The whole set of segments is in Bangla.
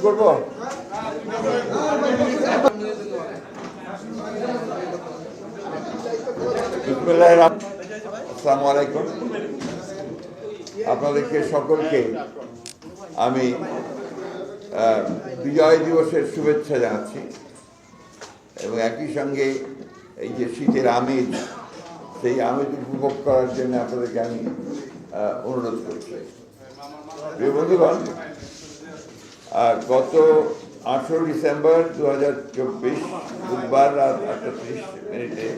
করবো আসসালামু আলাইকুম। আপনাদেরকে সকলকে আমি বিজয় দিবসের শুভেচ্ছা জানাচ্ছি এবং একই সঙ্গে এই যে শীতের আমেজ, সেই আমেজ উপভোগ করার জন্য আপনাদেরকে আমি অনুরোধ করছি। প্রিয় বন্ধুগণ, গত 18 ডিসেম্বর 2024 বুধবার রাত 8:30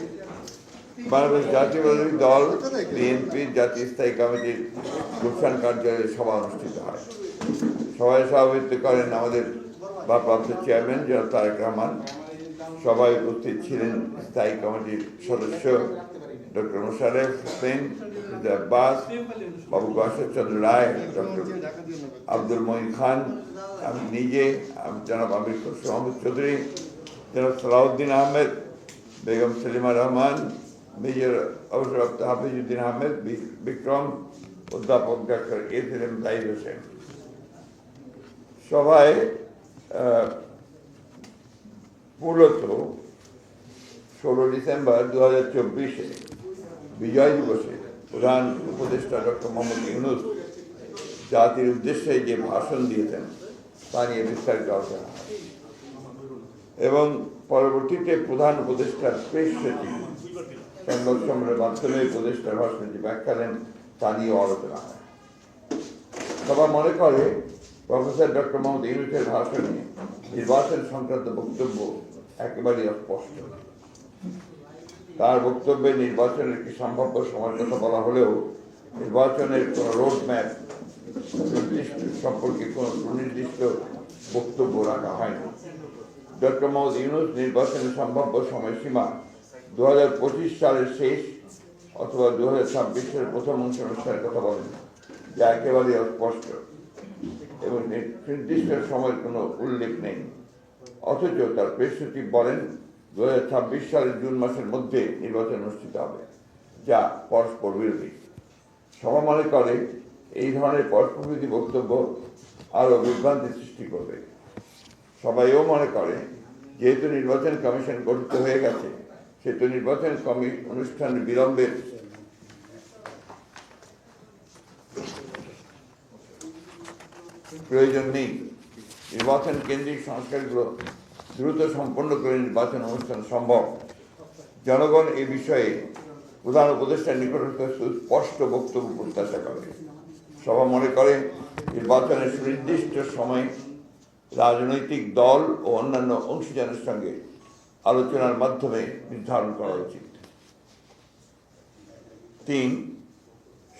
বাংলাদেশ জাতীয়তাবাদী দল বিএনপির জাতীয় স্থায়ী কমিটির গুলশান কার্যালয়ে সভা অনুষ্ঠিত হয়। সভায় সভাপতিত্ব করেন আমাদের ভারপ্রাপ্ত চেয়ারম্যান জনাব তারেক রহমান। সভায় উপস্থিত ছিলেন স্থায়ী কমিটির সদস্য ডক্টর মোশাররফ হোসেন, আব্বাস, বাবু বাসব চন্দ্র রায়, ডক্টর আব্দুল মঈন খান, আমি নিজে, জনাব আমির খসরু মাহমুদ চৌধুরী, জনাব সালাউদ্দিন আহমেদ, বেগম সেলিমা রহমান, মেজর অবসরপ্রাপ্ত হাফিজউদ্দিন আহমেদ বিক্রম, অধ্যাপক ডক্টর এম জাহিদ হোসেন। সভায় মূলত 16 ডিসেম্বর 2024 বিজয় দিবসে প্রধান উপদেষ্টা ডক্টর মোহাম্মদ ইউনূস জাতির উদ্দেশ্যে যে ভাষণ দিয়েছেন তা নিয়ে বিস্তারিত আলোচনা হয় এবং পরবর্তীতে প্রধান উপদেষ্টার প্রেস সচিব সংবাদ সম্মেলনের মাধ্যমে উপদেষ্টার ভাষণে যে ব্যাখ্যা দেন তা নিয়েও আলোচনা হয়। সভা মনে করে প্রফেসর ডক্টর মোহাম্মদ ইউনূসের ভাষণে নির্বাচন সংক্রান্ত বক্তব্য একেবারেই অস্পষ্ট। তার বক্তব্যে নির্বাচনের একটি সম্ভাব্য সময়ের কথা বলা হলেও নির্বাচনের কোনো রোড ম্যাপ সম্পর্কে কোনো সুনির্দিষ্ট বক্তব্য রাখা হয়নি। ডক্টর মোহাম্মদ ইউনূস নির্বাচনের সম্ভাব্য সময়সীমা 2025 সালের শেষ অথবা 2026 সালের প্রথম অংশ অনুষ্ঠানের কথা বলেন, যা একেবারেই অস্পষ্ট এবং নির্দিষ্ট সময়ের কোনো উল্লেখ নেই। অথচ তার প্রেস সচিব বলেন 2026 সালের জুন মাসের মধ্যে নির্বাচন অনুষ্ঠিত হবে, যা পরস্পর বিরোধী। সভা মনে করে এই ধরনের পরস্পর বিরোধী বক্তব্য আরও বিভ্রান্তি সৃষ্টি করবে। সবাইও মনে করে যেহেতু নির্বাচন কমিশন গঠিত হয়ে গেছে, সেহেতু নির্বাচন অনুষ্ঠানের বিলম্বের প্রয়োজন নেই। নির্বাচন কেন্দ্রিক সংস্কারগুলো দ্রুত সম্পন্ন করে নির্বাচন অনুষ্ঠান সম্ভব। জনগণ এ বিষয়ে প্রধান উপদেষ্টার নিকটস্থ সুস্পষ্ট বক্তব্য প্রত্যাশা করে। সভা মনে করে নির্বাচনের সুনির্দিষ্ট সময় রাজনৈতিক দল ও অন্যান্য অংশীদারের সঙ্গে আলোচনার মাধ্যমে নির্ধারণ করা উচিত। 3.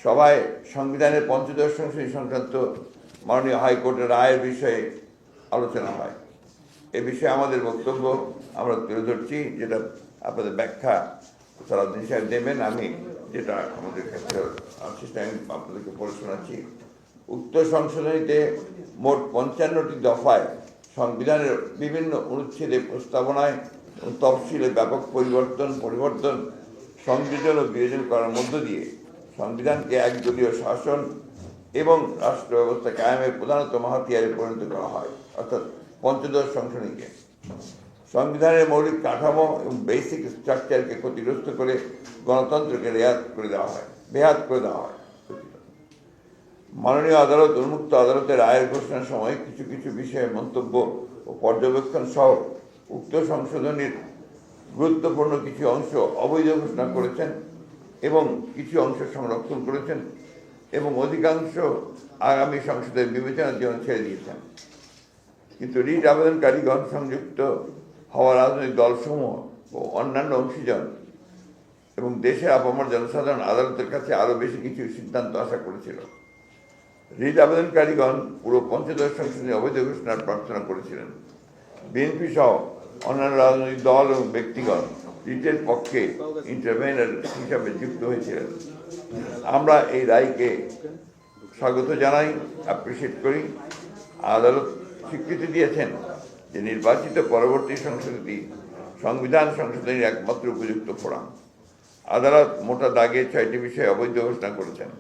সভায় সংবিধানের ৫ম সংশোধনী সংক্রান্ত মাননীয় হাইকোর্টের রায়ের বিষয়ে আলোচনা হয়। এ বিষয়ে আমাদের বক্তব্য আমরা তুলে ধরছি, যেটা আপনাদের ব্যাখ্যা সালাউদ্দিন সাহেব দেবেন। আমি যেটা আমাদের কাছে আছে আমি আপনাদেরকে পড়ে শোনাচ্ছি। উক্ত সংশোধনীতে মোট 55টি দফায় সংবিধানের বিভিন্ন অনুচ্ছেদে প্রস্তাবনায় ও তফসিলে ব্যাপক পরিবর্তন সংযোজন ও বিয়োজন করার মধ্য দিয়ে সংবিধানকে একদলীয় শাসন এবং রাষ্ট্র ব্যবস্থা কায়েমের প্রধানতম হাতিয়ারে পরিণত করা হয়, অর্থাৎ পঞ্চদশ সংশোধনীকে সংবিধানের মৌলিক কাঠামো এবং বেসিক স্ট্রাকচারকে ক্ষতিগ্রস্ত করে গণতন্ত্রকে বেহাত করে দেওয়া হয়। মাননীয় আদালত উন্মুক্ত আদালতের রায়ের ঘোষণার সময় কিছু কিছু বিষয়ে মন্তব্য ও পর্যবেক্ষণ সহ উক্ত সংশোধনীর গুরুত্বপূর্ণ কিছু অংশ অবৈধ ঘোষণা করেছেন এবং কিছু অংশ সংরক্ষণ করেছেন এবং অধিকাংশ আগামী সংসদের বিবেচনার জন্য ছেড়ে দিয়েছেন। কিন্তু রিট আবেদনকারীগণ, সংযুক্ত হওয়া রাজনৈতিক দলসমূহ ও অন্যান্য অংশীজন এবং দেশের আপামর জনসাধারণ আদালতের কাছে আরও বেশি কিছু সিদ্ধান্ত আশা করেছিল। রিট আবেদনকারীগণ পুরো পঞ্চদশ সংশোধনী অবৈধ ঘোষণার প্রার্থনা করেছিলেন। বিএনপি সহ অন্যান্য রাজনৈতিক দল এবং ব্যক্তিগণ রিটের পক্ষে ইন্টারভেনার হিসাবে যুক্ত হয়েছিলেন। আমরা এই রায়কে স্বাগত জানাই, অ্যাপ্রিসিয়েট করি। আদালত স্বীকৃতি দিয়েছেন যে নির্বাচিত পরবর্তী সংসদটি সংবিধান সংশোধনের একমাত্র উপযুক্ত ফোরাম। আদালত মোটা দাগে 6টি বিষয়ে অবৈধ ঘোষণা করেছেন।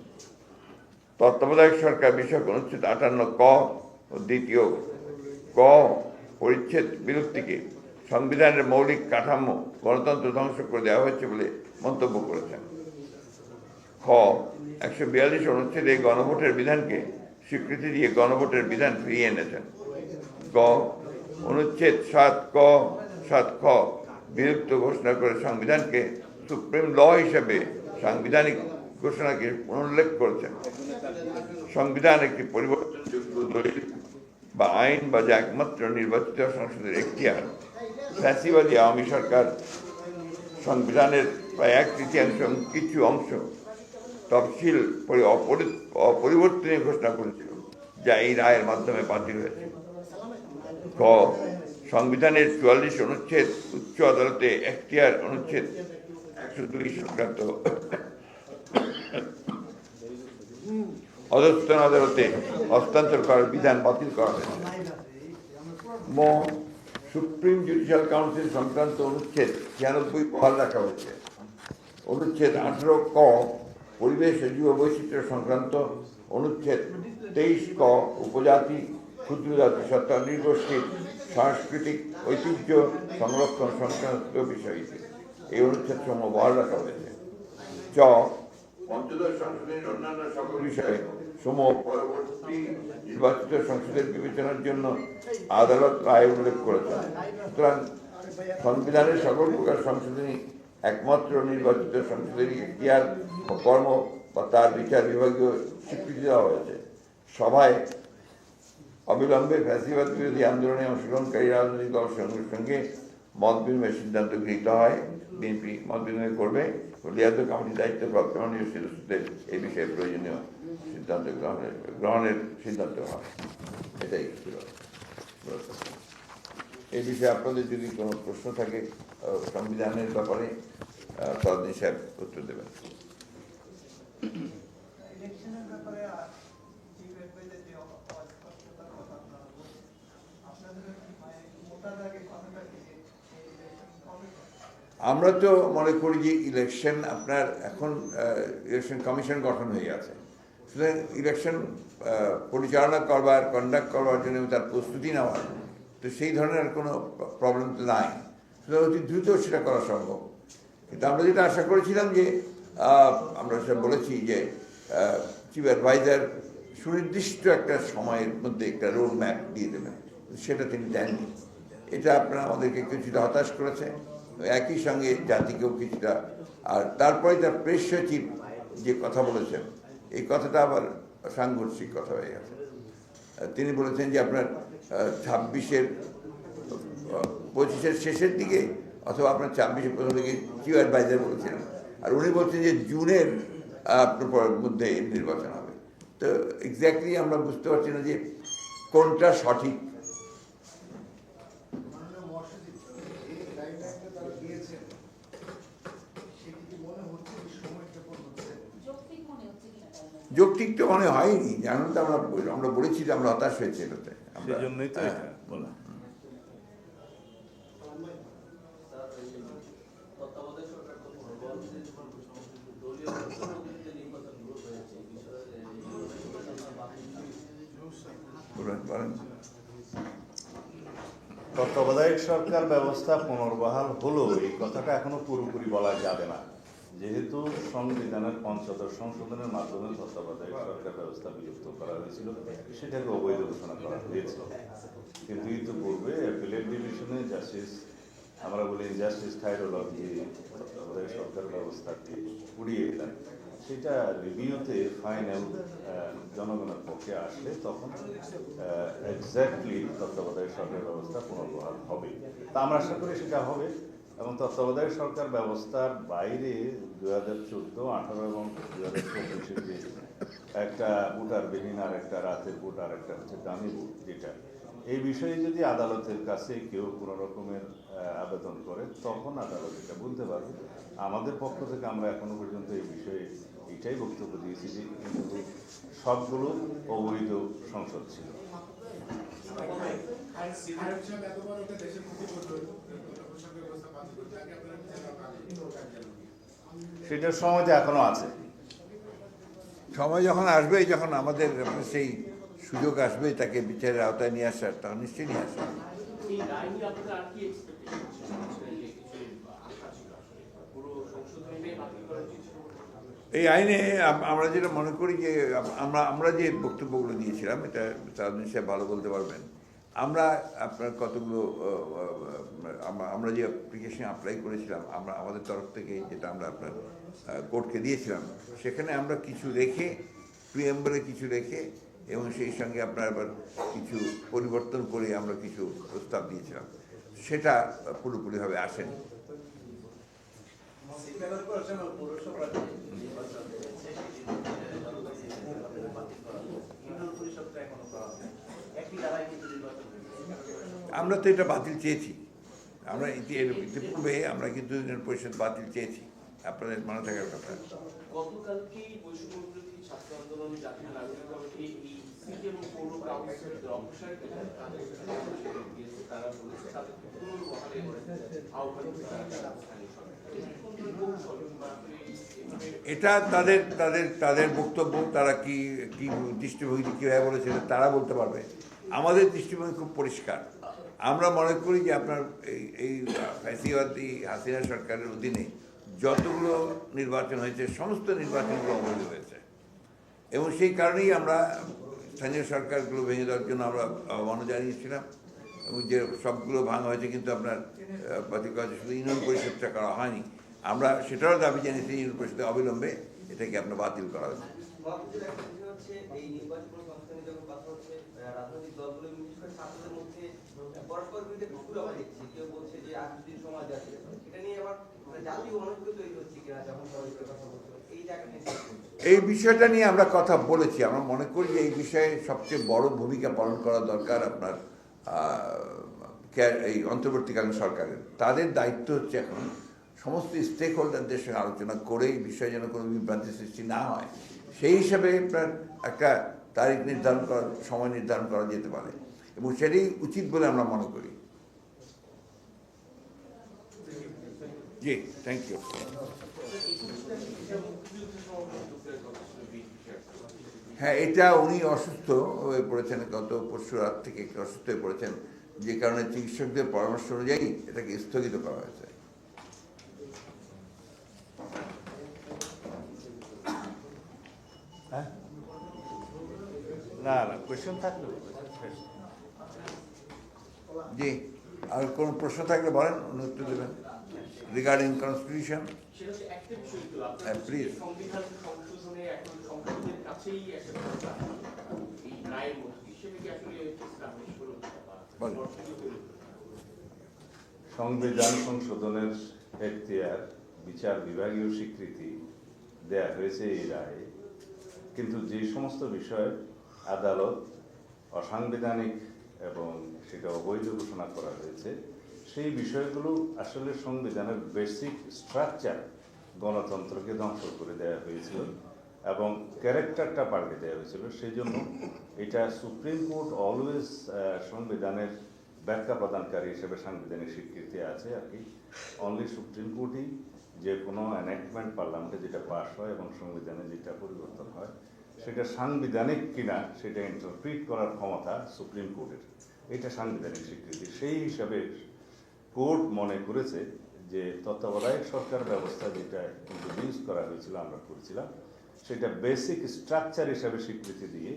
তত্ত্বাবধায়ক সরকার বিষয়ক অনুচ্ছেদ 58 ক ও দ্বিতীয় ক পরিচ্ছেদ বিলুপ্তিকে সংবিধানের মৌলিক কাঠামো গণতন্ত্র ধ্বংস করে দেওয়া হয়েছে বলে মন্তব্য করেছেন। খ 142 অনুচ্ছেদে গণভোটের বিধানকে স্বীকৃতি দিয়ে গণভোটের বিধান ফিরিয়ে এনেছেন। গ অনুচ্ছেদ 7 খ বিলুপ্ত ঘোষণা করে সংবিধানকে সুপ্রিম ল হিসেবে সাংবিধানিক ঘোষণাকে পুনর্লেখ করেছেন। সংবিধান একটি পরিবর্তনযোগ্য দলিল বা আইন বা যা একমাত্র নির্বাচিত সংসদের এখতিয়ার। ফ্যাসিবাদী আওয়ামী সরকার সংবিধানের প্রায় 1/3 কিছু অংশ তফসিল অপরিবর্তনীয় ঘোষণা করেছিল, যা এই রায়ের মাধ্যমে বাতিল হয়েছে। খ সংবিধানের 44 অনুচ্ছেদ উচ্চ আদালতে এখতিয়ার অনুচ্ছেদ 102 সংক্রান্ত অধস্তন আদালতে হস্তান্তর করার বিধান বাতিল করা হয়েছে। ম সুপ্রিম জুডিশিয়াল কাউন্সিল সংক্রান্ত অনুচ্ছেদ 96 বহাল রাখা হয়েছে। অনুচ্ছেদ 18 ক পরিবেশ ও জীব বৈচিত্র্য সংক্রান্ত, অনুচ্ছেদ 23 ক উপজাতি ক্ষুদ্র জাতি সত্তা নৃগোষ্ঠীর সাংস্কৃতিক ঐতিহ্য সংরক্ষণ সংক্রান্ত বিষয়টি এই অনুচ্ছেদ সমূহ বহাল রাখা হয়েছে। চ পঞ্চদশ সংশোধনীর অন্যান্য সকল বিষয়ে সমূহ পরবর্তী নির্বাচিত সংসদের বিবেচনার জন্য আদালত রায় উল্লেখ করেছেন। সুতরাং সংবিধানের সকল প্রকার সংশোধনী একমাত্র নির্বাচিত সংসদের এখতিয়ার ও কর্ম বা তার বিচার বিভাগীয় স্বীকৃতি দেওয়া হয়েছে। সভায় অবিলম্বে ফ্যাসিবাদ বিরোধী আন্দোলনে অংশগ্রহণকারী রাজনৈতিক দলসমূহের সঙ্গে মত বিনিময়ের সিদ্ধান্ত গৃহীত হয়। বিএনপি মত বিনিময় করবে। লিয়াজত কমিটির দায়িত্বপ্রাপ্ত মাননীয় সদস্যদের এই বিষয়ে প্রয়োজনীয় সিদ্ধান্ত গ্রহণের সিদ্ধান্ত হয়। এটাই ছিল। এই বিষয়ে আপনাদের যদি কোনো প্রশ্ন থাকে সংবিধানের ব্যাপারে, তদ্দিন সাহেব উত্তর দেবেন। আমরা তো মনে করি যে ইলেকশন আপনার এখন ইলেকশন কমিশন গঠন হয়ে আছে, সুতরাং ইলেকশন পরিচালনা করবার কন্ডাক্ট করবার জন্য তার প্রস্তুতি নেওয়ার, তো সেই ধরনের কোনো প্রবলেম তো নাই। সুতরাং অতি দ্রুত সেটা করা সম্ভব। কিন্তু আমরা যেটা আশা করেছিলাম যে আমরা সেটা বলেছি যে চিফ অ্যাডভাইজার সুনির্দিষ্ট একটা সময়ের মধ্যে একটা রোড ম্যাপ দিয়ে দেবেন, সেটা তিনি দেননি। এটা আপনারা আমাদেরকে কিছুটা হতাশ করেছে, একই সঙ্গে জাতিকেও কিছুটা। আর তারপরে তার প্রেস সচিব যে কথা বলেছেন, এই কথাটা আবার সাংঘর্ষিক কথা হয়ে গেছে। তিনি বলেছেন যে আপনার 25-এর শেষের দিকে অথবা আপনার 26-এর প্রথম দিকে চিফ অ্যাডভাইজার বলেছিলেন, আর উনি বলছেন যে জুনের মধ্যে নির্বাচন হবে। তো এক্স্যাক্টলি আমরা বুঝতে পারছি না যে কোনটা সঠিক। যৌক্তিক তো মনে হয়নি, জানুন তো আমরা বলেছি যে আমরা হতাশ হয়েছি এটাতে। তত্ত্বাবধায়ক সরকার ব্যবস্থা পুনর্বহাল হলো, এই কথাটা এখনো পুরোপুরি বলা যাবে না, যেহেতু সংবিধানের ৫৫ সংশোধনের মাধ্যমে তত্ত্বাবধায়ক সরকার ব্যবস্থা বিলুপ্ত করা হয়েছিল, সেটাকে অবৈধ ঘোষণা করা হয়েছিল। কিন্তু ইতিপূর্বে অ্যাপিলেট ডিভিশনে জাস্টিস, আমরা বলি জাস্টিস খায়রুল হক, যে তত্ত্বাবধায়ক সরকার ব্যবস্থাকে উড়িয়ে দিলেন, সেটা রিভিউতে ফাইনাল জনগণের পক্ষে আসলে তখন এক্স্যাক্টলি তত্ত্বাবধায়ক সরকার ব্যবস্থা পুনর্বহাল হবে। তা আমরা আশা করি সেটা হবে। এবং তত্ত্বাবধায়ক সরকার ব্যবস্থার বাইরে 2014, 18 এবং 2024-এর যে একটা ভোটারবিহীন আর একটা রাতের ভোট আর একটা হচ্ছে দামি ভোট, যেটা এই বিষয়ে যদি আদালতের কাছে কেউ কোনো রকমের আবেদন করে, তখন আদালত এটা বলতে পারবে। আমাদের পক্ষ থেকে আমরা এখনো পর্যন্ত এই বিষয়ে এটাই বক্তব্য দিয়েছি যে কিন্তু সবগুলো অবৈধ সংসদ ছিল। সেটার সময় তো এখনো আছে। সময় যখন আসবে, যখন আমাদের সেই সুযোগ আসবে তাকে বিচারের আওতায় নিয়ে আসার, তখন নিশ্চয়ই নিয়ে আসবে। এই রায় নিয়ে আপনাদের আর কি এক্সপেকটেশন ছিল? যে কিছু আশা ছিল আসলে পুরো সংশোধনীটাই বাতিল করা উচিত ছিল? এই আইনে আমরা যেটা মনে করি যে আমরা যে বক্তব্যগুলো দিয়েছিলাম, এটা সাধারণ সাহেব ভালো বলতে পারবেন। আমরা আপনার কতগুলো আমরা যে অ্যাপ্লিকেশন অ্যাপ্লাই করেছিলাম, আমাদের তরফ থেকে যেটা আমরা আপনার কোর্টকে দিয়েছিলাম, সেখানে আমরা কিছু রেখে, প্রিএম্বলে কিছু রেখে, এবং সেই সঙ্গে আপনার আবার কিছু পরিবর্তন করে আমরা কিছু প্রস্তাব দিয়েছিলাম। সেটা পুরোপুরিভাবে আসেনি। আমরা তো এটা বাতিল চেয়েছি। আমরা ইতিপূর্বে আমরা কিন্তু ইউনিয়ন পরিষদ বাতিল চেয়েছি, আপনাদের মনে থাকার কথা। গতকালকেই বৈষম্যবিরোধী ছাত্র আন্দোলন জাতীয় নাগরিক কমিটি এই সিটি এবং পৌর কাউন্সিলের অপসারিত তারা বলেছে তাদেরকে পুনর্বহালের আহ্বান এটা তাদের তাদের তাদের বক্তব্য, তারা কি কি দৃষ্টিভঙ্গি কীভাবে বলেছে তারা বলতে পারবে। আমাদের দৃষ্টিভঙ্গি খুব পরিষ্কার। আমরা মনে করি যে আপনার এই ফ্যাসিবাদী হাসিনা সরকারের অধীনে যতগুলো নির্বাচন হয়েছে, সমস্ত নির্বাচনগুলো অবৈধ হয়েছে, এবং সেই কারণেই আমরা স্থানীয় সরকারগুলো ভেঙে দেওয়ার জন্য আমরা আহ্বান জানিয়েছিলাম, এবং যে সবগুলো ভাঙা হয়েছে, কিন্তু আপনার শুধু ইউনিয়ন পরিষদটা করা হয়নি। আমরা সেটারও দাবি জানিয়েছি ইউনিয়ন পরিষদে অবিলম্বে এটাকে আপনার বাতিল করা হয়েছে। এই বিষয়টা নিয়ে আমরা কথা বলেছি। আমরা মনে করি যে এই বিষয়ে সবচেয়ে বড় ভূমিকা পালন করা দরকার আপনার এই অন্তর্বর্তীকালীন সরকারের। তাদের দায়িত্ব হচ্ছে এখন সমস্ত স্টেক হোল্ডারদের সঙ্গে আলোচনা করে এই বিষয়ে যেন কোনো বিভ্রান্তি সৃষ্টি না হয়, সেই হিসাবে আপনার একটা তারিখ নির্ধারণ করার, সময় নির্ধারণ করা যেতে পারে, এবং সেটাই উচিত বলে আমরা মনে করি। জি, থ্যাংক ইউ। হ্যাঁ, এটা উনি অসুস্থ হয়ে পড়েছেন, গত পরশু রাত থেকে একটু অসুস্থ হয়ে পড়েছেন, যে কারণে চিকিৎসকদের পরামর্শ অনুযায়ী এটাকে স্থগিত করা হয়েছে। না না, কোয়েশ্চেন থাকলে জি, আর কোনো প্রশ্ন থাকলে বলেন, উত্তর দেবেন রিগার্ডিং কনস্টিটিউশন। সেটা হচ্ছে একটা বিষয় তো হ্যাঁ, প্লিজ। সংবিধান সংশোধনে এখন সংসদের কাছেই একটা এই রায়ের মধ্যে সেটা কি আসলে সংবিধান সংশোধনের এখতিয়ার বিচার বিভাগীয় স্বীকৃতি দেয়া হয়েছে এই রায়ে, কিন্তু যে সমস্ত বিষয় আদালত অসাংবিধানিক এবং সেটা অবৈধ ঘোষণা করা হয়েছে, সেই বিষয়গুলো আসলে সংবিধানের বেসিক স্ট্রাকচার, গণতন্ত্রকে ধ্বংস করে দেওয়া হয়েছিল এবং ক্যারেক্টারটা পাল্টে দেওয়া হয়েছিল। সেই জন্য এটা সুপ্রিম কোর্ট অলওয়েজ সংবিধানের ব্যাখ্যা প্রদানকারী হিসেবে সাংবিধানিক স্বীকৃতি আছে আর কি। অনলি সুপ্রিম কোর্টই যে কোনো অ্যানেক্টমেন্ট পার্লামেন্টে যেটা পাস হয় এবং সংবিধানে যেটা পরিবর্তন হয়, সেটা সাংবিধানিক কিনা সেটা ইন্টারপ্রিট করার ক্ষমতা সুপ্রিম কোর্টের। এটা সাংবিধানিক স্বীকৃতি। সেই হিসাবে কোর্ট মনে করেছে যে তত্ত্বাবধায়ক সরকার ব্যবস্থা যেটা ইন্ট্রোডিউস করা হয়েছিল, আমরা করেছিলাম, সেটা বেসিক স্ট্রাকচার হিসাবে স্বীকৃতি দিয়ে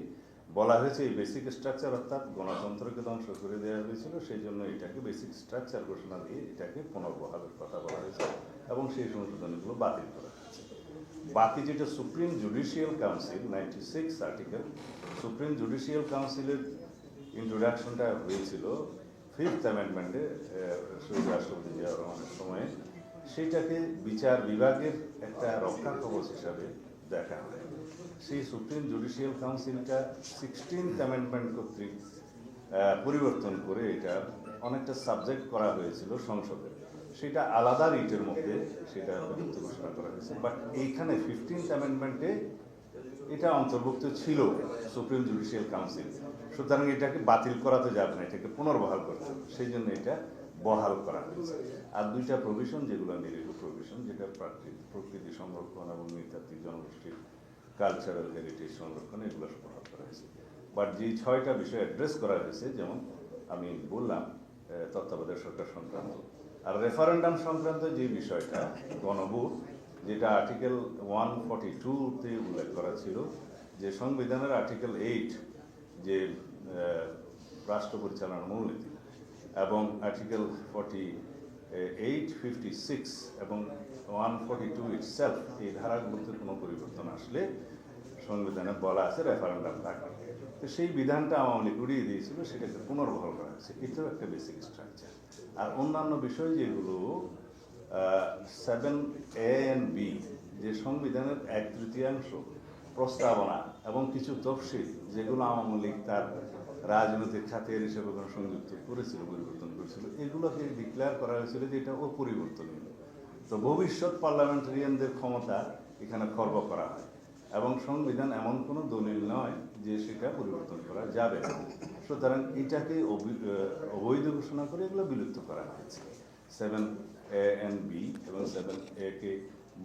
বলা হয়েছে এই বেসিক স্ট্রাকচার অর্থাৎ গণতন্ত্রকে ধ্বংস করে দেওয়া হয়েছিল, সেই জন্য এটাকে বেসিক স্ট্রাকচার ঘোষণা দিয়ে এটাকে পুনর্বহালের কথা বলা হয়েছে এবং সেই সংশোধনীগুলো বাতিল করা হয়েছে। বাকি যেটা supreme judicial council 96 article, supreme judicial কাউন্সিলের ইন্ট্রোডাকশনটা হয়েছিল 5th অ্যামেন্ডমেন্টে শহীদ রাষ্ট্রপতি জিয়া রহমানের সময়ে। সেইটাকে বিচার বিভাগের একটা রক্ষা কবচ হিসাবে দেখা হয়। সেই সুপ্রিম জুডিশিয়াল কাউন্সিলটা 16th অ্যামেন্ডমেন্ট কর্তৃক পরিবর্তন করে এটা অনেকটা সাবজেক্ট করা হয়েছিল সংসদে, সেটা আলাদা রিটের মধ্যে সেটা বিলুপ্ত ঘোষণা করা হয়েছে। বাট এইখানে 15th অ্যামেন্ডমেন্টে এটা অন্তর্ভুক্ত ছিল সুপ্রিম জুডিশিয়াল কাউন্সিল, সুতরাং এটাকে বাতিল করাতে যাবে না, এটাকে পুনর্বহাল করতে হবে। সেই জন্য এটা বহাল করা হয়েছে। আর দুইটা প্রভিশন যেগুলো নিরীহ প্রভিশন, যেটা প্রকৃতি সংরক্ষণ এবং নৃতাত্ত্বিক জনগোষ্ঠীর কালচারাল হেরিটেজ সংরক্ষণ, এগুলো বহাল করা হয়েছে। বাট যে 6টা বিষয় অ্যাড্রেস করা হয়েছে, যেমন আমি বললাম তত্ত্বাবধায়ক সরকার সংক্রান্ত, আর রেফারেন্ডাম সংক্রান্ত যে বিষয়টা গণভোট, যেটা আর্টিকেল 142-তে উল্লেখ করা ছিল, যে সংবিধানের আর্টিকেল 8 যে রাষ্ট্র পরিচালনার মূলনীতি, এবং আর্টিকেল 48, 56 এবং 142 ইটসেলফ, এই ধারাগুলোতে কোনো পরিবর্তন আসলে সংবিধানে বলা আছে রেফারেন্ডাম থাকবে। তো সেই বিধানটা আওয়ামী লীগ উড়িয়ে দিয়েছিল, সেটাকে পুনর্বহাল করা হয়েছে। এটাও একটা বেসিক স্ট্রাকচার। আর অন্যান্য বিষয় যেগুলো 7A and B, যে সংবিধানের 1/3 প্রস্তাবনা এবং কিছু তফসিল যেগুলো আওয়ামী লীগ তার রাজনৈতিক খাতের হিসেবে সংযুক্ত করেছিল, পরিবর্তন করেছিল, এগুলোকে ডিক্লেয়ার করা হয়েছিল যে এটা অপরিবর্তনীয়। তো ভবিষ্যৎ পার্লামেন্টারিয়ানদের ক্ষমতা এখানে খর্ব করা হয়, এবং সংবিধান এমন কোনো দলিল নয় যে সেটা পরিবর্তন করা যাবে না। সুতরাং এটাকে অবৈধ ঘোষণা করে এগুলো বিলুপ্ত করা হয়েছে। 7A and B এবং 7A কে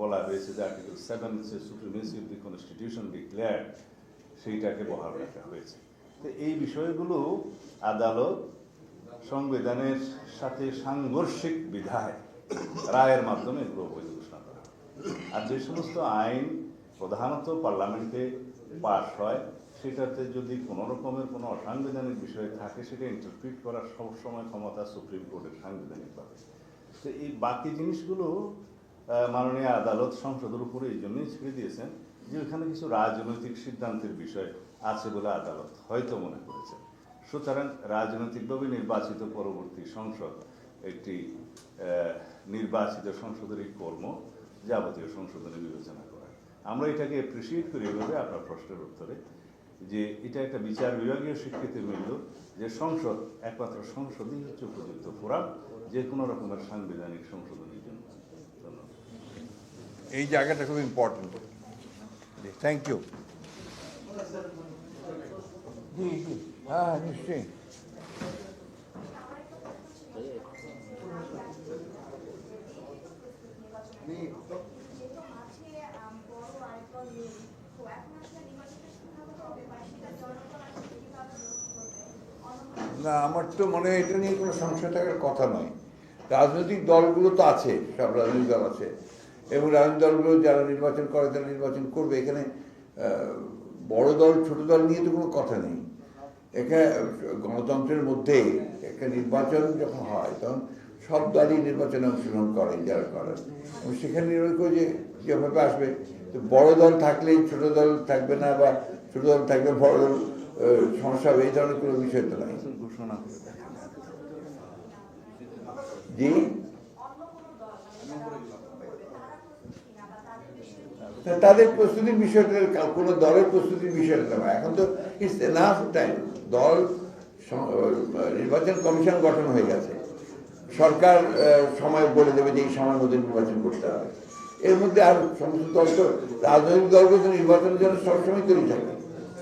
বলা হয়েছে যে article 7 supremacy of the constitution declared, সেইটাকে বহাল রাখা হয়েছে। তো এই বিষয়গুলো আদালত সংবিধানের সাথে সাংঘর্ষিক বিধায় রায়ের মাধ্যমে এগুলো অবৈধ ঘোষণা করা হয়। আর যে সমস্ত আইন প্রধানত পার্লামেন্টে পাস হয়, সেটাতে যদি কোনো রকমের কোনো অসাংবিধানিক বিষয় থাকে, সেটা ইন্টারপ্রিট করার সবসময় ক্ষমতা সুপ্রিম কোর্টের সাংবিধানিকভাবে। তো এই বাকি জিনিসগুলো মাননীয় আদালত সংসদের উপরে এই জন্যই ছেড়ে দিয়েছেন যে ওখানে কিছু রাজনৈতিক সিদ্ধান্তের বিষয় আছে বলে আদালত হয়তো মনে করেছেন। সুতরাং রাজনৈতিকভাবে নির্বাচিত পরবর্তী সংসদ একটি নির্বাচিত সংসদের কর্ম যাবতীয় সংশোধনী বিবেচনা করা। আমরা এটাকে অ্যাপ্রিসিয়েট করি এভাবে আপনার প্রশ্নের উত্তরে, যে এটা একটা বিচার বিভাগীয় স্বীকৃতি মিলল যে সংসদ, একমাত্র সংসদই হচ্ছে উপযুক্ত ফোরাম যে কোনো রকমের সাংবিধানিক সংশোধনের জন্য। ধন্যবাদ। এই জায়গাটা খুব ইম্পর্টেন্ট। Thank you. জি জি, হ্যাঁ নিশ্চয়ই। না, আমার তো মনে হয় এটা নিয়ে কোনো সংশয় থাকার কথা নয়। রাজনৈতিক দলগুলো তো আছে, সব রাজনৈতিক দল আছে, এবং রাজনৈতিক দলগুলো যারা নির্বাচন করে তারা নির্বাচন করবে। এখানে বড় দল ছোট দল নিয়ে তো কোনো কথা নেই। এখানে গণতন্ত্রের মধ্যে একটা নির্বাচন যখন হয় তখন সব দলই নির্বাচনে অংশগ্রহণ করে যারা করেন, এবং সেখানে নির্ভর করে যে যেভাবে আসবে। তো বড় দল থাকলে ছোট দল থাকবে না, বা ছোট দল থাকলে বড় দল সমস্যা হবে, এই ধরনের কোনো বিষয় তো নাই। ঘোষণা জি, তাদের প্রস্তুতির বিষয়টা কোনো দলের প্রস্তুতির বিষয়টা নয়। এখন তো ইটস এনাফ টাইম। দল নির্বাচন কমিশন গঠন হয়ে গেছে, সরকার সময় বলে দেবে যে এই সময়ের মধ্যে নির্বাচন করতে হবে। এর মধ্যে আর সমস্ত দল তো, রাজনৈতিক দলগুলো তো নির্বাচনের জন্য সবসময় তৈরি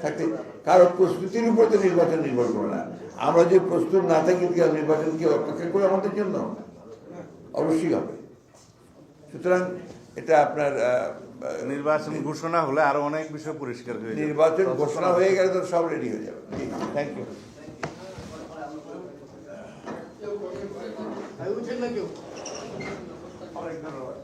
থাকতে কারো প্রস্তুতির উপর তো নির্বাচন নির্ভর করে না। আমরা যে প্রস্তুত না থাকি, নির্বাচন কি অপেক্ষা করে আমাদের জন্য? অবশ্যই হবে। সুতরাং এটা আপনার নির্বাচন ঘোষণা হলে আরো অনেক বিষয় পরিষ্কার হয়ে যাবে। নির্বাচন ঘোষণা হয়ে গেলে তো সব রেডি হয়ে যাবে। Thank you. উঠেন না কেউ। অনেক ধন্যবাদ।